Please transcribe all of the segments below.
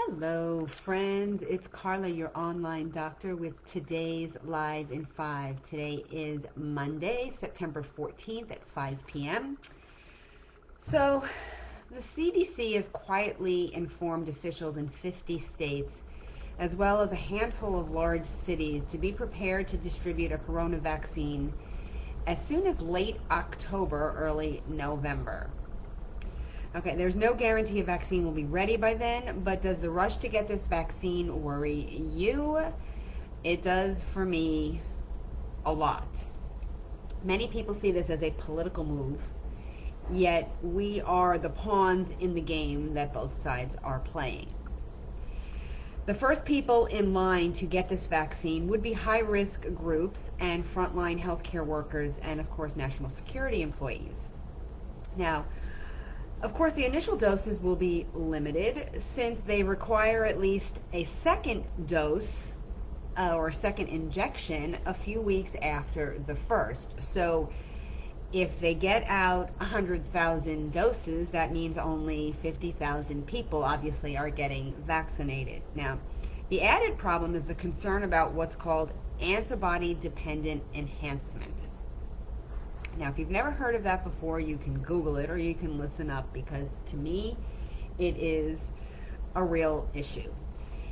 Hello, friends. It's Carla, your online doctor, with today's Live in 5. Today is Monday, September 14th at 5 p.m. So, the CDC has quietly informed officials in 50 states, as well as a handful of large cities, to be prepared to distribute a corona vaccine as soon as late October, early November. Okay, there's no guarantee a vaccine will be ready by then, but does the rush to get this vaccine worry you? It does for me a lot. Many people see this as a political move, yet we are the pawns in the game that both sides are playing. The first people in line to get this vaccine would be high-risk groups and frontline healthcare workers and, of course, national security employees. Now, of course, the initial doses will be limited since they require at least a second dose or second injection a few weeks after the first. So if they get out 100,000 doses, that means only 50,000 people obviously are getting vaccinated. Now, the added problem is the concern about what's called antibody-dependent enhancement. Now, if you've never heard of that before, you can Google it or you can listen up, because to me, it is a real issue.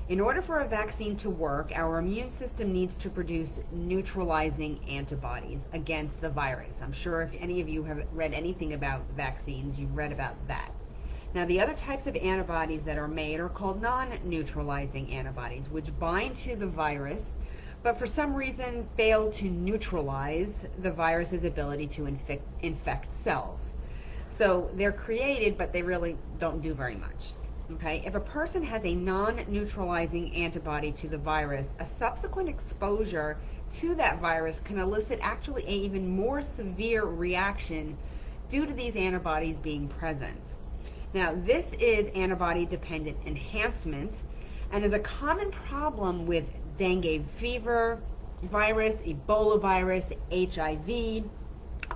In order for a vaccine to work, our immune system needs to produce neutralizing antibodies against the virus. I'm sure if any of you have read anything about vaccines, you've read about that. Now, the other types of antibodies that are made are called non-neutralizing antibodies, which bind to the virus but for some reason fail to neutralize the virus's ability to infect cells. So they're created, but they really don't do very much. Okay? If a person has a non-neutralizing antibody to the virus, a subsequent exposure to that virus can elicit actually an even more severe reaction due to these antibodies being present. Now, this is antibody-dependent enhancement and is a common problem with dengue fever virus, Ebola virus, HIV,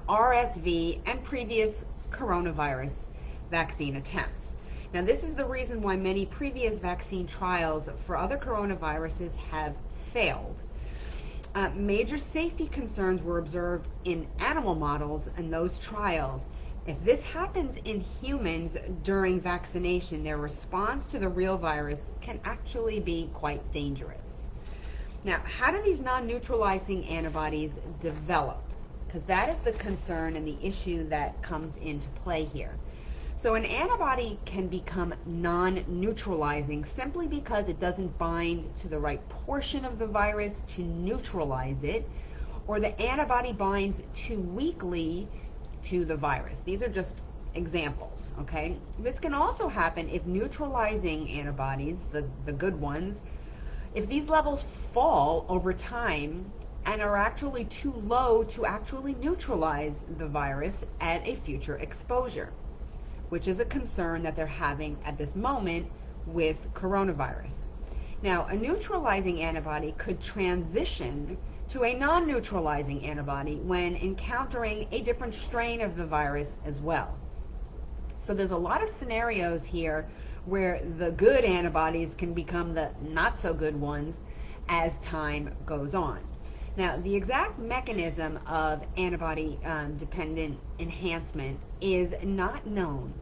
RSV, and previous coronavirus vaccine attempts. Now, this is the reason why many previous vaccine trials for other coronaviruses have failed. Major safety concerns were observed in animal models in those trials. If this happens in humans during vaccination, their response to the real virus can actually be quite dangerous. Now, how do these non-neutralizing antibodies develop? Because that is the concern and the issue that comes into play here. So an antibody can become non-neutralizing simply because it doesn't bind to the right portion of the virus to neutralize it, or the antibody binds too weakly to the virus. These are just examples, okay? This can also happen if neutralizing antibodies, the good ones, if these levels fall over time and are actually too low to actually neutralize the virus at a future exposure, which is a concern that they're having at this moment with coronavirus. Now, a neutralizing antibody could transition to a non-neutralizing antibody when encountering a different strain of the virus as well. So there's a lot of scenarios here where the good antibodies can become the not so good ones as time goes on. Now, the exact mechanism of antibody-dependent enhancement is not known,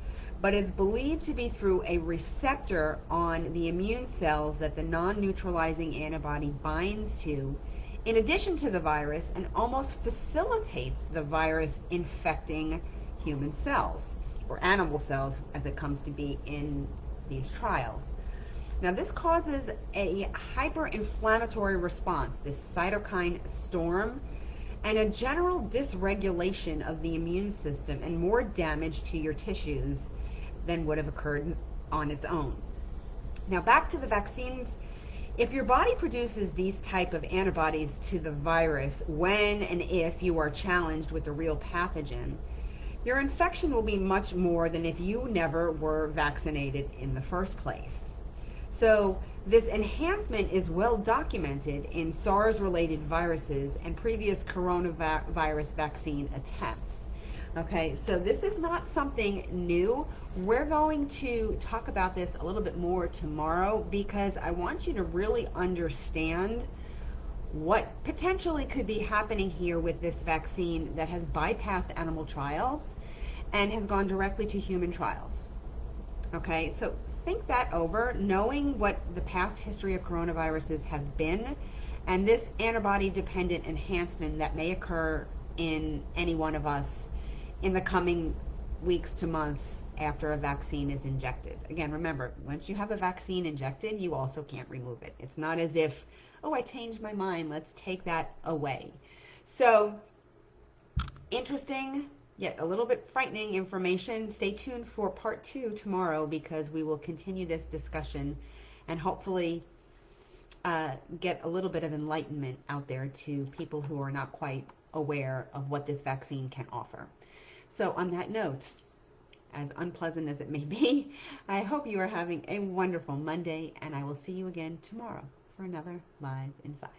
but it's believed to be through a receptor on the immune cells that the non-neutralizing antibody binds to, in addition to the virus, and almost facilitates the virus infecting human cells, or animal cells as it comes to be in these trials. Now, this causes a hyperinflammatory response, this cytokine storm, and a general dysregulation of the immune system and more damage to your tissues than would have occurred on its own. Now, back to the vaccines. If your body produces these type of antibodies to the virus when and if you are challenged with a real pathogen, your infection will be much more than if you never were vaccinated in the first place. So this enhancement is well documented in SARS-related viruses and previous coronavirus vaccine attempts. Okay, so this is not something new. We're going to talk about this a little bit more tomorrow because I want you to really understand what potentially could be happening here with this vaccine that has bypassed animal trials and has gone directly to human trials. Okay, so think that over, knowing what the past history of coronaviruses have been and this antibody dependent enhancement that may occur in any one of us in the coming weeks to months after a vaccine is injected. Again, remember, once you have a vaccine injected, you also can't remove it. It's not as if, oh, I changed my mind, let's take that away. So, interesting, yet a little bit frightening information. Stay tuned for part 2 tomorrow because we will continue this discussion and hopefully get a little bit of enlightenment out there to people who are not quite aware of what this vaccine can offer. So on that note, as unpleasant as it may be, I hope you are having a wonderful Monday, and I will see you again tomorrow for another Live in 5.